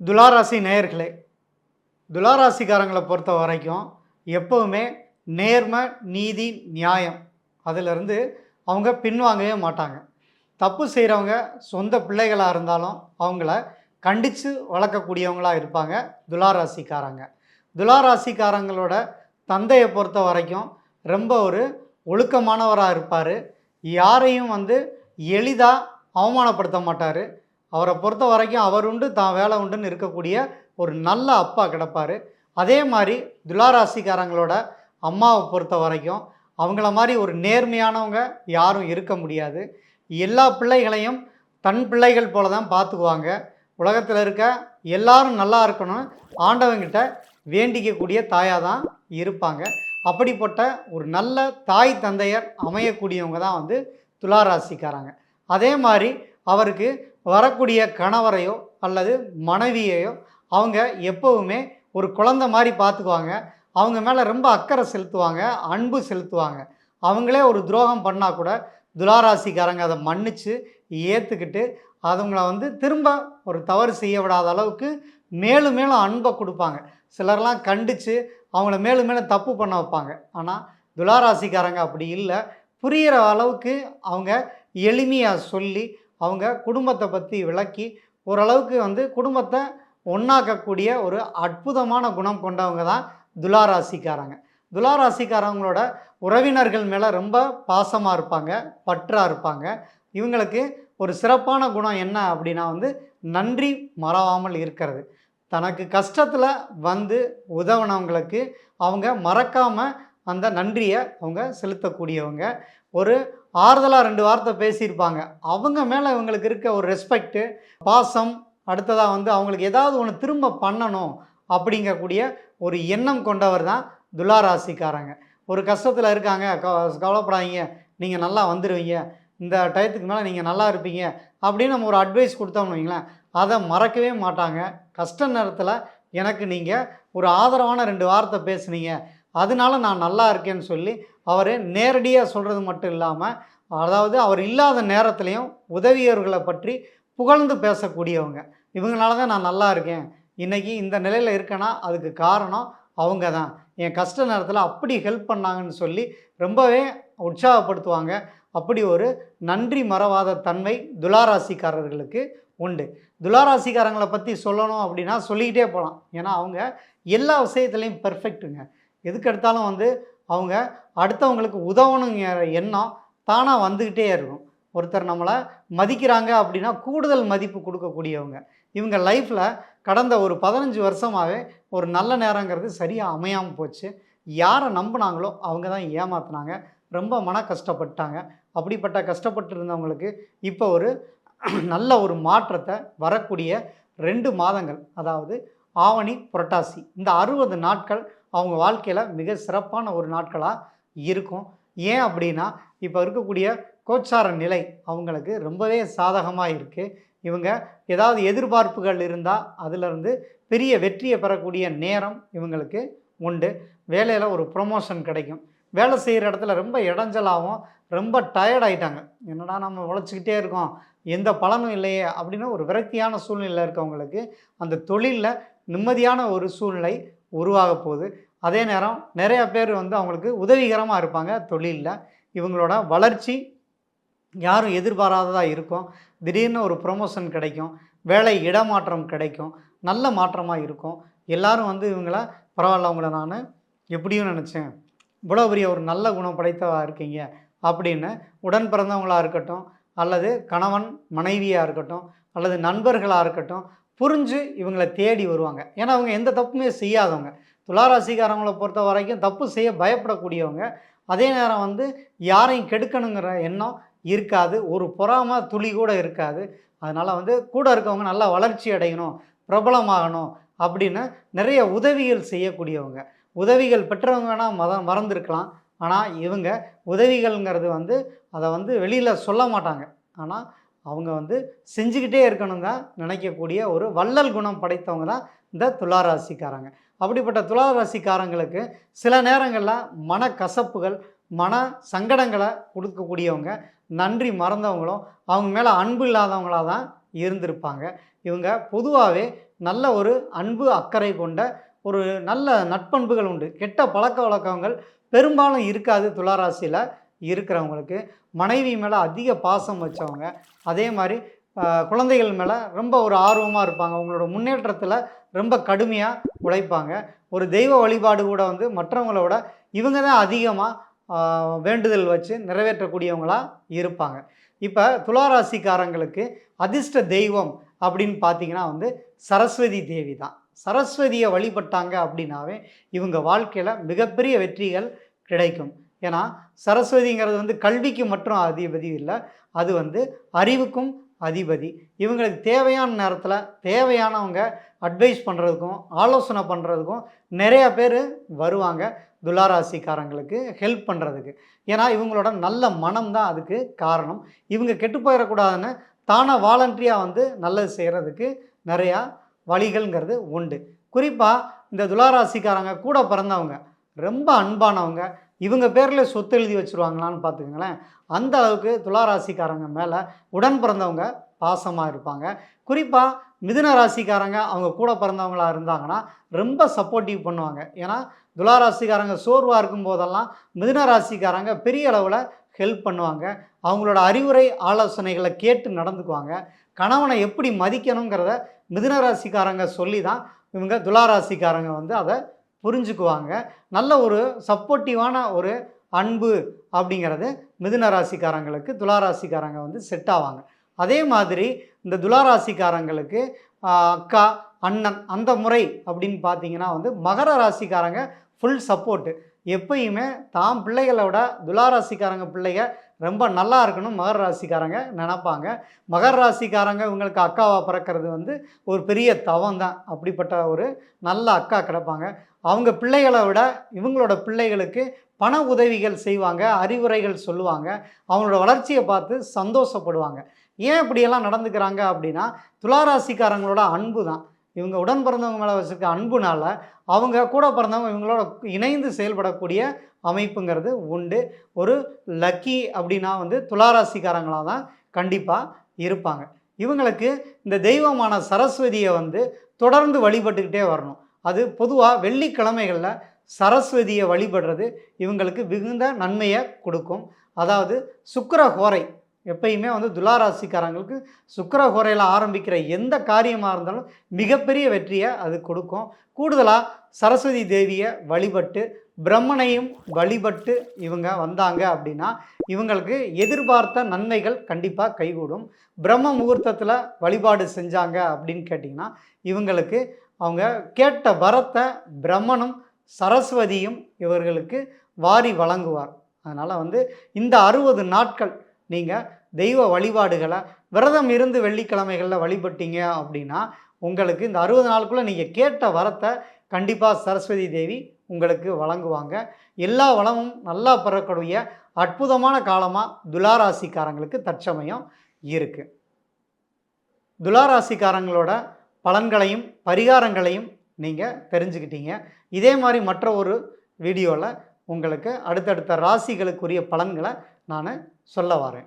துளாராசி நேயர்களே, துளாராசிக்காரங்களை பொறுத்த வரைக்கும் எப்பவுமே நேர்மை, நீதி, நியாயம் அதிலிருந்து அவங்க பின்வாங்கவே மாட்டாங்க. தப்பு செய்கிறவங்க சொந்த பிள்ளைகளாக இருந்தாலும் அவங்கள கண்டித்து வளர்க்கக்கூடியவங்களாக இருப்பாங்க துளாராசிக்காரங்க. துளாராசிக்காரங்களோட தந்தையை பொறுத்த வரைக்கும் ரொம்ப ஒரு ஒழுக்கமானவராக இருப்பார். யாரையும் எளிதாக அவமானப்படுத்த மாட்டார். அவரை பொறுத்த வரைக்கும் அவர் உண்டு தான் வேலை உண்டுன்னு இருக்கக்கூடிய ஒரு நல்ல அப்பா கிடப்பார். அதே மாதிரி துளாராசிக்காரங்களோட அம்மாவை பொறுத்த வரைக்கும் அவங்கள மாதிரி ஒரு நேர்மையானவங்க யாரும் இருக்க முடியாது. எல்லா பிள்ளைகளையும் தன் பிள்ளைகள் போல தான் பார்த்துக்குவாங்க. உலகத்தில் இருக்க எல்லாரும் நல்லா இருக்கணும்னு ஆண்டவங்கிட்ட வேண்டிக்கக்கூடிய தாயாக தான் இருப்பாங்க. அப்படிப்பட்ட ஒரு நல்ல தாய் தந்தையர் அமையக்கூடியவங்க தான் துளாராசிக்காரங்க. அதே மாதிரி அவருக்கு வரக்கூடிய கணவரையோ அல்லது மனைவியையோ அவங்க எப்போவுமே ஒரு குழந்தை மாதிரி பார்த்துக்குவாங்க. அவங்க மேலே ரொம்ப அக்கறை செலுத்துவாங்க, அன்பு செலுத்துவாங்க. அவங்களே ஒரு துரோகம் பண்ணால் கூட துளாராசிக்காரங்க அதை மன்னித்து ஏற்றுக்கிட்டு அவங்கள திரும்ப ஒரு தவறு செய்ய விடாத அளவுக்கு மேலும் மேலும் அன்பை கொடுப்பாங்க. சிலர்லாம் கண்டித்து அவங்கள மேலும் மேலும் தப்பு பண்ண வைப்பாங்க. ஆனால் துளாராசிக்காரங்க அப்படி இல்லை. புரிகிற அளவுக்கு அவங்க எளிமையாக சொல்லி அவங்க குடும்பத்தை பற்றி விளக்கி ஓரளவுக்கு குடும்பத்தை ஒன்றாக்கக்கூடிய ஒரு அற்புதமான குணம் கொண்டவங்க தான் துளாராசிக்காரங்க. துளாராசிக்காரவங்களோட உறவினர்கள் மேலே ரொம்ப பாசமாக இருப்பாங்க, பற்றாக இருப்பாங்க. இவங்களுக்கு ஒரு சிறப்பான குணம் என்ன அப்படின்னா நன்றி மறவாமல் இருக்கிறது. தனக்கு கஷ்டத்தில் உதவுனவங்களுக்கு அவங்க மறக்காமல் அந்த நன்றியை அவங்க செலுத்தக்கூடியவங்க. ஒரு ஆறுதலாக 2 வார்த்தை பேசியிருப்பாங்க. அவங்க மேலே இவங்களுக்கு இருக்க ஒரு ரெஸ்பெக்ட்டு, பாசம், அடுத்ததாக அவங்களுக்கு ஏதாவது ஒன்று திரும்ப பண்ணணும் அப்படிங்கக்கூடிய ஒரு எண்ணம் கொண்டவர் தான் துளாராசிக்காரங்க. ஒரு கஷ்டத்தில் இருக்காங்க, கவலைப்படாதீங்க, நீங்கள் நல்லா வந்துடுவீங்க, இந்த டயத்துக்கு மேலே நீங்கள் நல்லா இருப்பீங்க அப்படின்னு நம்ம ஒரு அட்வைஸ் கொடுத்தோம்னு வைங்களேன், அதை மறக்கவே மாட்டாங்க. கஷ்ட நேரத்தில் எனக்கு நீங்கள் ஒரு ஆதரவான 2 வார்த்தை பேசுனீங்க, அதனால நான் நல்லா இருக்கேன்னு சொல்லி அவர் நேரடியாக சொல்கிறது மட்டும் இல்லாமல், அதாவது அவர் இல்லாத நேரத்துலையும் உதவியவர்களை பற்றி புகழ்ந்து பேசக்கூடியவங்க. இவங்களால தான் நான் நல்லா இருக்கேன், இன்றைக்கி இந்த நிலையில் இருக்கேன்னா அதுக்கு காரணம் அவங்க தான், என் கஷ்ட நேரத்தில் அப்படி ஹெல்ப் பண்ணாங்கன்னு சொல்லி ரொம்பவே உற்சாகப்படுத்துவாங்க. அப்படி ஒரு நன்றி மறவாத தன்மை துளாராசிக்காரர்களுக்கு உண்டு. துளாராசிக்காரங்களை பற்றி சொல்லணும் அப்படின்னா சொல்லிக்கிட்டே போகலாம். ஏன்னா அவங்க எல்லா விஷயத்துலேயும் பெர்ஃபெக்ட்டுங்க. எதுக்கெடுத்தாலும் அவங்க அடுத்தவங்களுக்கு உதவணுங்கிற எண்ணம் தானாக வந்துக்கிட்டே இருக்கும். ஒருத்தர் நம்மளை மதிக்கிறாங்க அப்படின்னா கூடுதல் மதிப்பு கொடுக்கக்கூடியவங்க. இவங்க லைஃப்பில் கடந்த ஒரு 15 வருஷமாகவே ஒரு நல்ல நேரங்கிறது சரியாக அமையாமல் போச்சு. யாரை நம்பினாங்களோ அவங்க தான் ஏமாற்றினாங்க, ரொம்ப மன கஷ்டப்பட்டாங்க. அப்படிப்பட்ட கஷ்டப்பட்டு இருந்தவங்களுக்கு இப்போ ஒரு நல்ல ஒரு மாற்றத்தை வரக்கூடிய 2 மாதங்கள், அதாவது ஆவணி, புரட்டாசி, இந்த 60 நாட்கள் அவங்க வாழ்க்கையில் மிக சிறப்பான ஒரு நாட்களாக இருக்கும். ஏன் அப்படின்னா இப்போ இருக்கக்கூடிய கோச்சார நிலை அவங்களுக்கு ரொம்பவே சாதகமாக இருக்குது. இவங்க ஏதாவது எதிர்பார்ப்புகள் இருந்தால் அதிலிருந்து பெரிய வெற்றியை பெறக்கூடிய நேரம் இவங்களுக்கு உண்டு. வேலையில் ஒரு ப்ரொமோஷன் கிடைக்கும். வேலை செய்கிற இடத்துல ரொம்ப இடைஞ்சலாகவும் ரொம்ப டயர்ட் ஆகிட்டாங்க. என்னடா நம்ம உழைச்சிக்கிட்டே இருக்கோம், எந்த பலனும் இல்லையே அப்படின்னு ஒரு விரக்தியான சூழ்நிலையில் இருக்கவங்களுக்கு அந்த தொழிலில் நிம்மதியான ஒரு சூழ்நிலை உருவாக போகுது. அதே நேரம் நிறையா பேர் அவங்களுக்கு உதவிகரமாக இருப்பாங்க தொழிலில். இவங்களோட வளர்ச்சி யாரும் எதிர்பாராததாக இருக்கும். திடீர்னு ஒரு ப்ரொமோஷன் கிடைக்கும், வேலை இடமாற்றம் கிடைக்கும், நல்ல மாற்றமாக இருக்கும். எல்லோரும் இவங்கள பரவாயில்ல, அவங்கள நான் எப்படியும் நினச்சேன், இவ்வளோ பெரிய ஒரு நல்ல குணம் படைத்தவா இருக்கீங்க அப்படின்னு உடன் பிறந்தவங்களாக இருக்கட்டும், அல்லது கணவன் மனைவியாக இருக்கட்டும், அல்லது நண்பர்களாக இருக்கட்டும், புரிஞ்சு இவங்களை தேடி வருவாங்க. ஏன்னா அவங்க எந்த தப்புமே செய்யாதவங்க. துளாராசிக்காரங்களை பொறுத்த வரைக்கும் தப்பு செய்ய பயப்படக்கூடியவங்க. அதே நேரம் யாரையும் கெடுக்கணுங்கிற எண்ணம் இருக்காது, ஒரு பொறாமை துளி கூட இருக்காது. அதனால் கூட இருக்கவங்க நல்லா வளர்ச்சி அடையணும், பிரபலமாகணும் அப்படின்னு நிறைய உதவிகள் செய்யக்கூடியவங்க. உதவிகள் பெற்றவங்க வேணால் மறந்துருக்கலாம். ஆனால் இவங்க உதவிகள்ங்கிறது அதை வெளியில் சொல்ல மாட்டாங்க. ஆனால் அவங்க செஞ்சுக்கிட்டே இருக்கணும் தான் நினைக்கக்கூடிய ஒரு வள்ளல் குணம் படைத்தவங்க தான் இந்த துளாராசிக்காரங்க. அப்படிப்பட்ட துளாராசிக்காரங்களுக்கு சில நேரங்களில் மனக்கசப்புகள், மன சங்கடங்களை கொடுக்கக்கூடியவங்க, நன்றி மறந்தவங்களும் அவங்க மேலே அன்பு இல்லாதவங்களாக தான் இருந்திருப்பாங்க. இவங்க பொதுவாகவே நல்ல ஒரு அன்பு அக்கறை கொண்ட ஒரு நல்ல நட்பண்புகள் உண்டு. கெட்ட பழக்க வழக்கங்கள் பெரும்பாலும் இருக்காது. துளாராசியில் இருக்கிறவங்களுக்கு மனைவி மேலே அதிக பாசம் வச்சவங்க, அதே மாதிரி குழந்தைகள் மேலே ரொம்ப ஒரு ஆர்வமாக இருப்பாங்க. அவங்களோட முன்னேற்றத்தில் ரொம்ப கடுமையாக உழைப்பாங்க. ஒரு தெய்வ வழிபாடு கூட வந்து மற்றவங்களோட இவங்க தான் அதிகமாக வேண்டுதல் வச்சு நிறைவேற்றக்கூடியவங்களாக இருப்பாங்க. இப்போ துளாராசிக்காரங்களுக்கு அதிர்ஷ்ட தெய்வம் அப்படின்னு பார்த்தீங்கன்னா வந்து சரஸ்வதி தேவி தான். சரஸ்வதியை வழிபட்டாங்க அப்படின்னாவே இவங்க வாழ்க்கையில் மிகப்பெரிய வெற்றிகள் கிடைக்கும். ஏன்னா சரஸ்வதிங்கிறது வந்து கல்விக்கு மற்றும் அதிபதி இல்லை, அது வந்து அறிவுக்கும் அதிபதி. இவங்களுக்கு தேவையான நேரத்தில் தேவையானவங்க அட்வைஸ் பண்ணுறதுக்கும் ஆலோசனை பண்ணுறதுக்கும் நிறையா பேர் வருவாங்க துளாராசிக்காரங்களுக்கு ஹெல்ப் பண்ணுறதுக்கு. ஏன்னா இவங்களோட நல்ல மனம் தான் அதுக்கு காரணம். இவங்க கெட்டு போயிடக்கூடாதுன்னு தானாக வாலண்ட்ரியாக வந்து நல்லது செய்கிறதுக்கு நிறையா வழிகள்ங்கிறது உண்டு. குறிப்பாக இந்த துளாராசிக்காரங்க கூட பிறந்தவங்க ரொம்ப அன்பானவங்க. இவங்க பேரில் சொத்து எழுதி வச்சுருவாங்களான்னு பார்த்துக்கங்களேன். அந்த அளவுக்கு துளாராசிக்காரங்க மேலே உடன் பிறந்தவங்க பாசமாக இருப்பாங்க. குறிப்பாக மிதுன ராசிக்காரங்க அவங்க கூட பிறந்தவங்களா இருந்தாங்கன்னா ரொம்ப சப்போர்ட்டிவ் பண்ணுவாங்க. ஏன்னா துளாராசிக்காரங்க சோர்வாக இருக்கும் போதெல்லாம் மிதுன ராசிக்காரங்க பெரிய அளவில் ஹெல்ப் பண்ணுவாங்க. அவங்களோட அறிவுரை ஆலோசனைகளை கேட்டு நடந்துக்குவாங்க. கணவனை எப்படி மதிக்கணுங்கிறத மிதுன ராசிக்காரங்க சொல்லி தான் இவங்க துளாராசிக்காரங்க வந்து அதை புரிஞ்சுக்குவாங்க. நல்ல ஒரு சப்போர்ட்டிவான ஒரு அன்பு அப்படிங்கிறது மிதுன ராசிக்காரங்களுக்கு துளாராசிக்காரங்க வந்து செட் ஆவாங்க. அதே மாதிரி இந்த துளாராசிக்காரங்களுக்கு அக்கா அண்ணன் அந்த முறை அப்படின்னு பார்த்தீங்கன்னா வந்து மகர ராசிக்காரங்க ஃபுல் சப்போர்ட்டு. எப்பயுமே தாம் பிள்ளைகளோட துளாராசிக்காரங்க பிள்ளைங்க ரொம்ப நல்லா இருக்கணும் மகர ராசிக்காரங்க நினப்பாங்க. மகர ராசிக்காரங்க இவங்களுக்கு அக்காவாக பிறக்கிறது வந்து ஒரு பெரிய தவம் தான். அப்படிப்பட்ட ஒரு நல்ல அக்கா கிடப்பாங்க. அவங்க பிள்ளைகளை விட இவங்களோட பிள்ளைகளுக்கு பண உதவிகள் செய்வாங்க, அறிவுரைகள் சொல்லுவாங்க, அவங்களோட வளர்ச்சியை பார்த்து சந்தோஷப்படுவாங்க. ஏன் இப்படியெல்லாம் நடந்துக்கிறாங்க அப்படின்னா துளாராசிக்காரங்களோட அன்பு தான். இவங்க உடன் பிறந்தவங்க மேலே வச்சுருக்க அன்புனால அவங்க கூட பிறந்தவங்க இவங்களோட இணைந்து செயல்படக்கூடிய அமைப்புங்கிறது உண்டு. ஒரு லக்கி அப்படின்னா வந்து துளாராசிக்காரங்களாக தான் கண்டிப்பாக இருப்பாங்க. இவங்களுக்கு இந்த தெய்வமான சரஸ்வதியை வந்து தொடர்ந்து வழிபட்டுக்கிட்டே வரணும். அது பொதுவாக வெள்ளிக்கிழமைகளில் சரஸ்வதியை வழிபடுறது இவங்களுக்கு மிகுந்த நன்மையை கொடுக்கும். அதாவது சுக்கிரஹோரை எப்பயுமே வந்து துளாராசிக்காரங்களுக்கு சுக்கிரஹோரையில் ஆரம்பிக்கிற எந்த காரியமாக இருந்தாலும் மிகப்பெரிய வெற்றியை அது கொடுக்கும். கூடுதலாக சரஸ்வதி தேவியை வழிபட்டு பிரம்மனையும் வழிபட்டு இவங்க வந்தாங்க அப்படின்னா இவங்களுக்கு எதிர்பார்த்த நன்மைகள் கண்டிப்பாக கைகூடும். பிரம்ம முகூர்த்தத்தில் வழிபாடு செஞ்சாங்க அப்படின்னு கேட்டிங்கன்னா இவங்களுக்கு அவங்க கேட்ட வரத்தை பிரம்மனும் சரஸ்வதியும் இவர்களுக்கு வாரி வழங்குவார். அதனால் வந்து இந்த 60 நாட்கள் நீங்கள் தெய்வ வழிபாடுகளை விரதம் இருந்து வெள்ளிக்கிழமைகளில் வழிபட்டீங்க அப்படின்னா உங்களுக்கு இந்த 60 நாளுக்குள்ளே நீங்கள் கேட்ட வரத்தை கண்டிப்பாக சரஸ்வதி தேவி உங்களுக்கு வழங்குவாங்க. எல்லா வளமும் நல்லா பெறக்கூடிய அற்புதமான காலமாக துளாராசிக்காரங்களுக்கு தற்சமயம் இருக்குது. துளாராசிக்காரங்களோட பலன்களையும் பரிகாரங்களையும் நீங்கள் தெரிஞ்சுக்கிட்டீங்க. இதே மாதிரி மற்ற ஒரு வீடியோவில் உங்களுக்கு அடுத்தடுத்த ராசிகளுக்குரிய பலன்களை நான் சொல்ல வரேன்.